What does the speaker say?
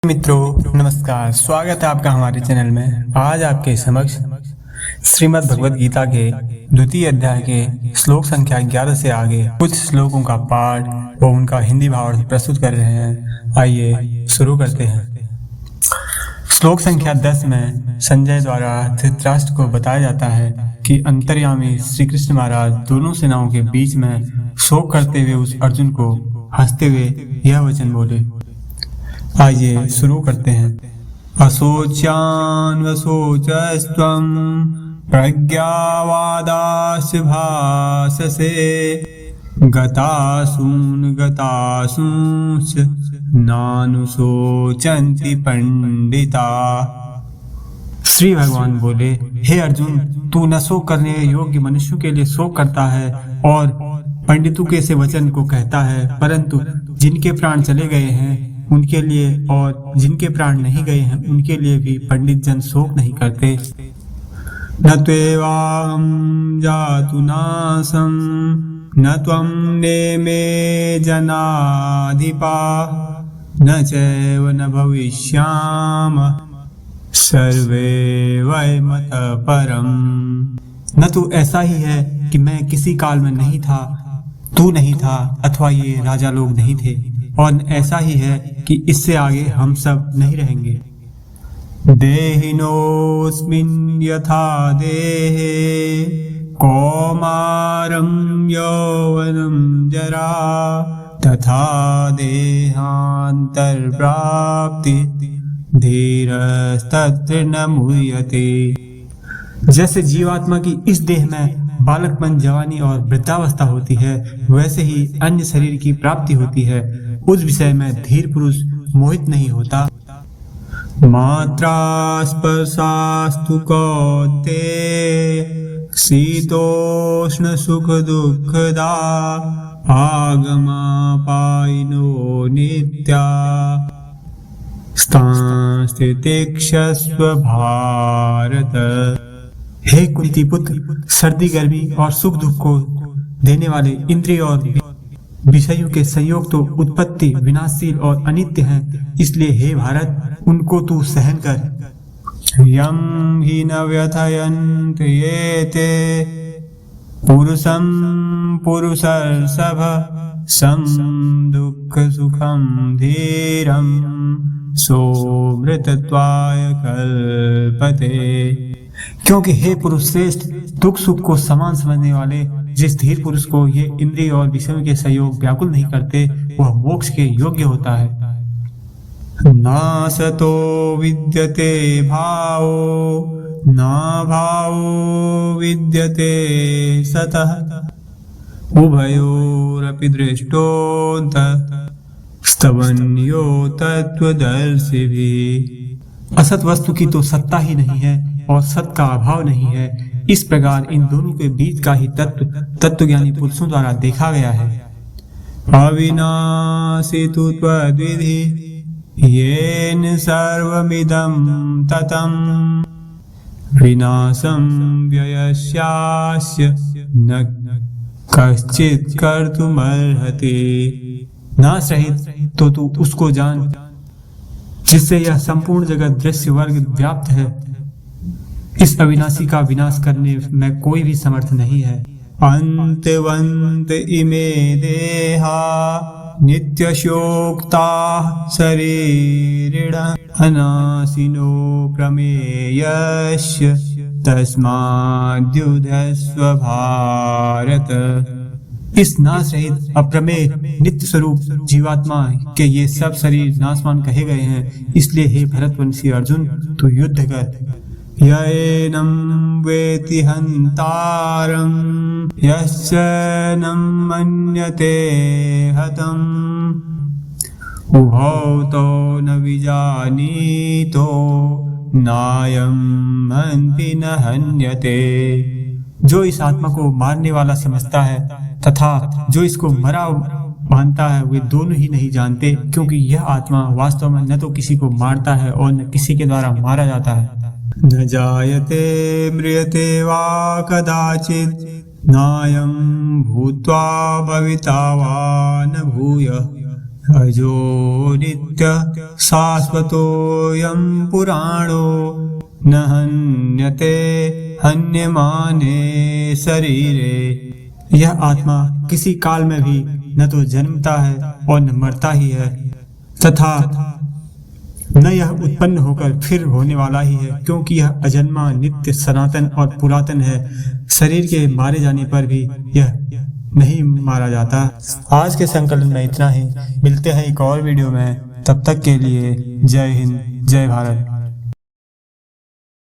मित्रों नमस्कार, स्वागत है आपका हमारे चैनल में। आज आपके समक्ष श्रीमद् भगवद गीता के द्वितीय अध्याय के श्लोक संख्या 11 से आगे कुछ श्लोकों का पाठ व उनका हिंदी भावार्थ प्रस्तुत कर रहे हैं। आइए शुरू करते हैं। श्लोक संख्या 10 में संजय द्वारा धृतराष्ट्र को बताया जाता है कि अंतर्यामी श्री कृष्ण महाराज दोनों सेनाओं के बीच में शोक करते हुए उस अर्जुन को हंसते हुए यह वचन बोले। आइए शुरू करते हैं। अशोच्यान वशोचस्त्वं प्रज्ञावादाश्च भाषसे गतासून गतासूंश्च नानुशोचन्ति पंडिता। श्री भगवान बोले, हे अर्जुन, तू न शोक करने योग्य मनुष्यों के लिए शोक करता है और पंडितों के से वचन को कहता है, परंतु जिनके प्राण चले गए हैं उनके लिए और जिनके प्राण नहीं गए हैं उनके लिए भी पंडित जन शोक नहीं करते। न त्वेवाहं जातु नासं न त्वं नेमे जनाधिपा न चैव न भविष्याम सर्वे वयमतः परम्। न तो ऐसा ही है कि मैं किसी काल में नहीं था, तू नहीं था अथवा ये राजा लोग नहीं थे, और ऐसा ही है कि इससे आगे हम सब नहीं रहेंगे। देहिनोऽस्मिन् यथा देहे कौमारं यौवनं जरा तथा देहान्तरप्राप्ति धीरस्तत्र न मुह्यते। जैसे जीवात्मा की इस देह में बालकपन, जवानी और वृद्धावस्था होती है, वैसे ही अन्य शरीर की प्राप्ति होती है। उस विषय में धीर पुरुष मोहित नहीं होता। मात्रा स्पर्शास्तु कौन्तेय शीतोष्ण सुख दुःखदा आगमापायिनो नित्या स्थितिक्षस्व भारत। हे कुंती पुत्र, सर्दी गर्मी और सुख दुख को देने वाले इंद्रिय और विषयों के संयोग तो उत्पत्ति विनाशशील और अनित्य हैं, इसलिए हे भारत उनको तू सहन कर। यम हि न व्यथयन्त येते पुरुषं पुरुषर्षभ सं दुःख सुखं धीरं सोमृतत्वाय कल्पते। क्योंकि हे पुरुष श्रेष्ठ, दुख सुख को समान समझने वाले जिस धीर पुरुष को ये इंद्रिय और विषयों के संयोग व्याकुल नहीं करते, वह मोक्ष के योग्य होता है। नासतो विद्यते भावो न भावो विद्यते सतः उभयोरपि दृष्टोऽन्तः स्तवन्यो तत्त्वदर्शिभिः। असत वस्तु की तो सत्ता ही नहीं है और सत का अभाव नहीं है। इस प्रकार इन दोनों के बीच का ही तत्वज्ञानी पुरुषों द्वारा देखा गया है। अविनाशी तु त्वद्विधि येन सर्वमिदं ततं विनाशं व्ययस्यास्य न कश्चित् कर्तुमर्हति। नाश रहित तो तू उसको जान जिससे यह संपूर्ण जगत दृश्य वर्ग व्याप्त है। इस अविनाशी का विनाश करने में कोई भी समर्थ नहीं है। अंतवंत इमे देहा नित्यशोक्ता शरीरिण अनाशिनो प्रमेयस्य तस्माद्युध्यस्व भारत। इस नाश रहित अप्रमेय नित्य स्वरूप जीवात्मा के ये सब शरीर नाशवान कहे गए हैं, इसलिए हे भरतवंशी अर्जुन तू युद्ध कर। यैनं वेति हन्तारं यश्च न मन्यते हतम् उभौ तौ न विजानीतो नायं हन्ति न हन्यते। जो इस आत्मा को मारने वाला समझता है तथा जो इसको मरा मानता है, वे दोनों ही नहीं जानते, क्योंकि यह आत्मा वास्तव में न तो किसी को मारता है और न किसी के द्वारा मारा जाता है। न जायते म्रियते वा कदाचित् नायं भूत्वा भविता वा न भूयः अजो नित्य शाश्वतोऽयं पुराणो न हन्यते हन्यमाने शरीरे। यह आत्मा किसी काल में भी न तो जन्मता है और न मरता ही है, तथा न यह उत्पन्न होकर फिर होने वाला ही है, क्योंकि यह अजन्मा, नित्य, सनातन और पुरातन है। शरीर के मारे जाने पर भी यह नहीं मारा जाता। आज के संकलन में इतना ही। मिलते हैं एक और वीडियो में, तब तक के लिए जय हिंद, जय भारत।